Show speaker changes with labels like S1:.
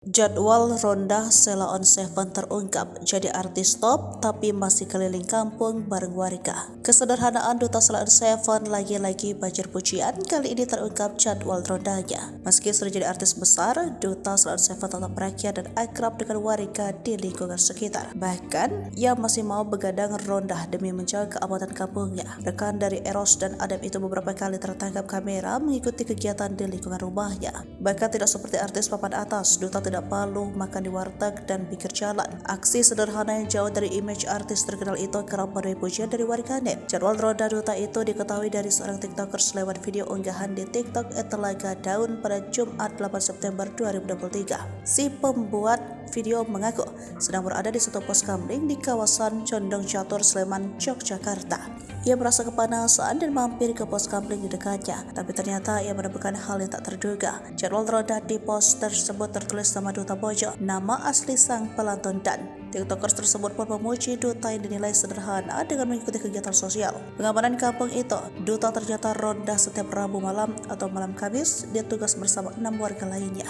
S1: Jadwal ronda Sheila on Seven terungkap, jadi artis top tapi masih keliling kampung bareng warga. Kesederhanaan Duta Sheila on Seven lagi-lagi banjir pujian, kali ini terungkap jadwal rondanya. Meski sudah jadi artis besar, Duta Sheila on Seven tetap rakyat dan akrab dengan warga di lingkungan sekitar. Bahkan, ia masih mau begadang ronda demi menjaga keamanan kampungnya. Rekan dari Eros dan Adam itu beberapa kali tertangkap kamera mengikuti kegiatan di lingkungan rumahnya. Bahkan tidak seperti artis papan atas, Duta tidak malu makan di warteg dan pinggir jalan. Aksi sederhana yang jauh dari image artis terkenal itu kerap menuai pujian dari warganet. Jadwal ronda Duta itu diketahui dari seorang tiktoker lewat video unggahan di TikTok Telaga Daun pada Jumat 8 September 2023. Si pembuat video mengaku sedang berada di satu pos kamling di kawasan Condong Catur, Sleman, Yogyakarta. Ia merasa kepanasan dan mampir ke pos kamling di dekatnya, tapi ternyata ia menemukan hal yang tak terduga. Jadwal ronda di pos tersebut tertulis nama Duta Bojo, nama asli sang pelantun, dan tiktokers tersebut pun memuji Duta yang dinilai sederhana dengan mengikuti kegiatan sosial. Pengamanan kampung itu, Duta ternyata ronda setiap Rabu malam atau malam Kamis, dia tugas bersama 6 warga lainnya.